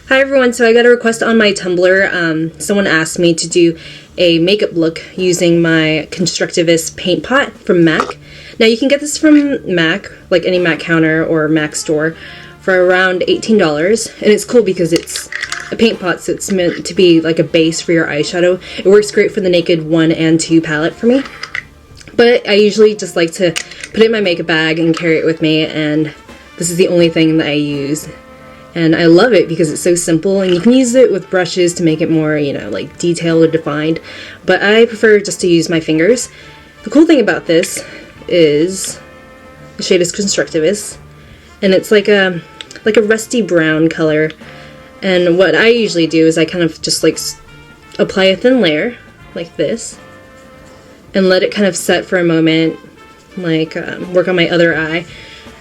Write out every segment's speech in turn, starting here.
Hi everyone, so I got a request on my Tumblr. Someone asked me to do a makeup look using my Constructivist paint pot from MAC. Now you can get this from MAC, like any MAC counter or MAC store, for around $18. And it's cool because it's a paint pot, so it's meant to be like a base for your eyeshadow. It works great for the Naked 1 and 2 palette for me. But I usually just like to put it in my makeup bag and carry it with me, and this is the only thing that I use. And I love it because it's so simple, and you can use it with brushes to make it more, you know, like detailed or defined. But I prefer just to use my fingers. The cool thing about this is the shade is Constructivist, and it's like a rusty brown color. And what I usually do is I kind of just like apply a thin layer like this, and let it kind of set for a moment, like work on my other eye,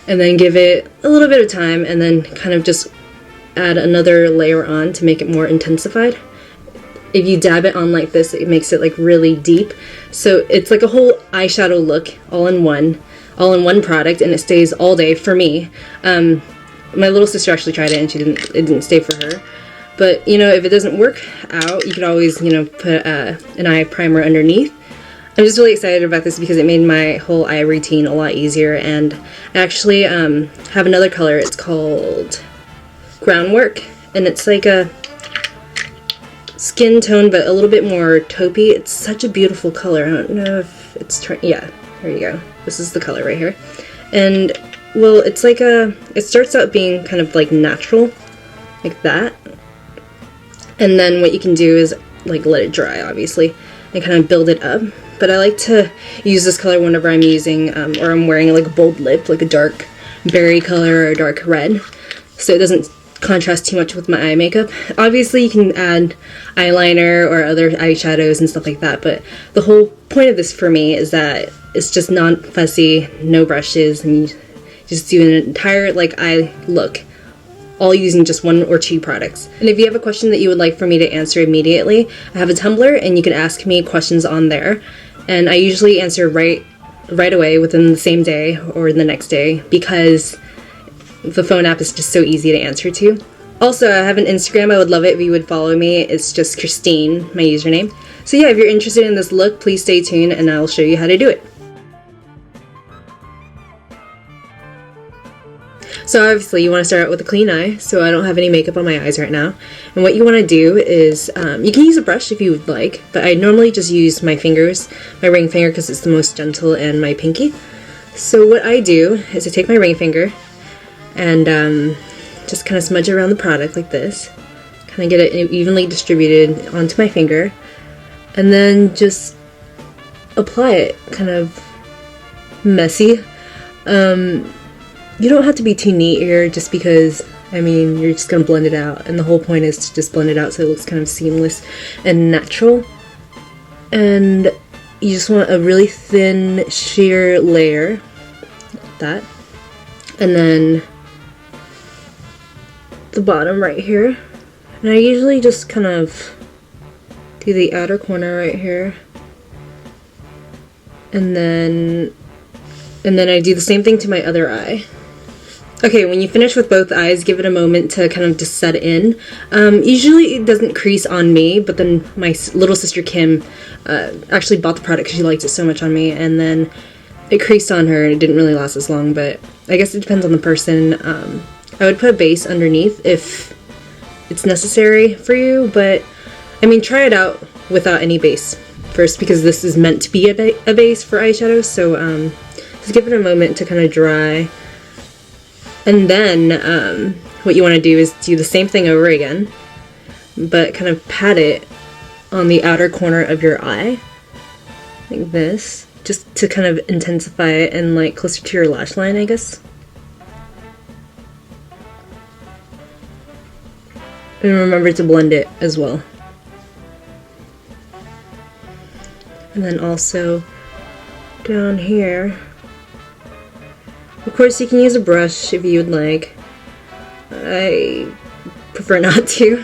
and then give it a little bit of time, and then kind of just add another layer on to make it more intensified. If you dab it on like this, it makes it like really deep. So it's like a whole eyeshadow look all in one product, and it stays all day for me. My little sister actually tried it and it didn't stay for her. But you know, if it doesn't work out, you could always, you know, put an eye primer underneath. I'm just really excited about this because it made my whole eye routine a lot easier. And I actually have another color. It's called Groundwork, and it's like a skin tone but a little bit more taupey. It's such a beautiful color. I don't know if it's yeah, there you go. This is the color right here. And well, it's like it starts out being kind of like natural like that, and then what you can do is like let it dry, obviously, and kind of build it up. But I like to use this color whenever I'm using or I'm wearing like a bold lip, like a dark berry color or a dark red, so it doesn't contrast too much with my eye makeup. Obviously you can add eyeliner or other eyeshadows and stuff like that, but the whole point of this for me is that it's just non-fussy, no brushes, and you just do an entire like eye look, all using just one or two products. And if you have a question that you would like for me to answer immediately, I have a Tumblr and you can ask me questions on there, and I usually answer right away within the same day or the next day, because the phone app is just so easy to answer to. Also, I have an Instagram. I would love it if you would follow me. It's just chrissstttiiine, my username. So yeah, if you're interested in this look, please stay tuned and I'll show you how to do it. So obviously you want to start out with a clean eye, so I don't have any makeup on my eyes right now. And what you want to do is, you can use a brush if you would like, but I normally just use my fingers, my ring finger, because it's the most gentle, and my pinky. So what I do is I take my ring finger and just kind of smudge around the product like this, kind of get it evenly distributed onto my finger, and then just apply it kind of messy. You don't have to be too neat here, just because, I mean, you're just going to blend it out, and the whole point is to just blend it out so it looks kind of seamless and natural. And you just want a really thin sheer layer, like that. And then the bottom right here. And I usually just kind of do the outer corner right here. And then I do the same thing to my other eye. Okay, when you finish with both eyes, give it a moment to kind of just set in. Usually it doesn't crease on me, but then my little sister Kim actually bought the product because she liked it so much on me, and then it creased on her and it didn't really last as long, but I guess it depends on the person. I would put a base underneath if it's necessary for you, but I mean, try it out without any base first, because this is meant to be a base for eyeshadow, so just give it a moment to kind of dry. And then what you want to do is do the same thing over again, but kind of pat it on the outer corner of your eye, like this, just to kind of intensify it and like closer to your lash line, I guess. And remember to blend it as well. And then also down here. Of course, you can use a brush if you would like. I prefer not to.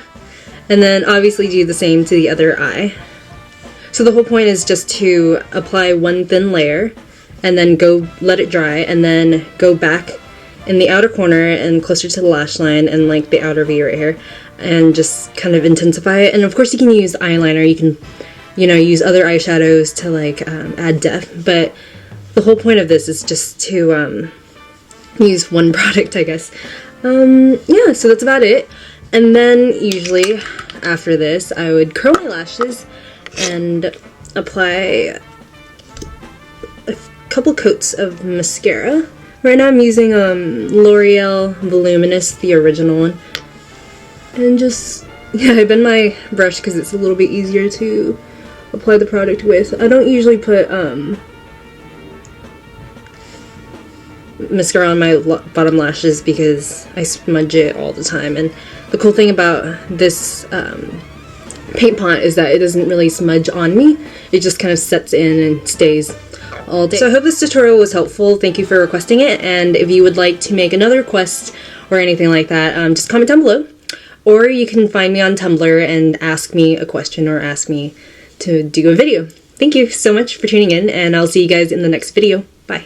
And then obviously do the same to the other eye. So the whole point is just to apply one thin layer and then go let it dry, and then go back in the outer corner and closer to the lash line and like the outer V right here, and just kind of intensify it. And of course you can use eyeliner, you can, you know, use other eyeshadows to like add depth, but the whole point of this is just to use one product, I guess. Yeah, so that's about it. And then usually after this I would curl my lashes and apply a couple coats of mascara. Right now I'm using L'Oreal Voluminous, the original one. And just, yeah, I bend my brush because it's a little bit easier to apply the product with. I don't usually put mascara on my bottom lashes because I smudge it all the time. And the cool thing about this paint pot is that it doesn't really smudge on me. It just kind of sets in and stays all day. So I hope this tutorial was helpful. Thank you for requesting it, and if you would like to make another request or anything like that, just comment down below, or you can find me on Tumblr and ask me a question or ask me to do a video. Thank you so much for tuning in, and I'll see you guys in the next video. Bye.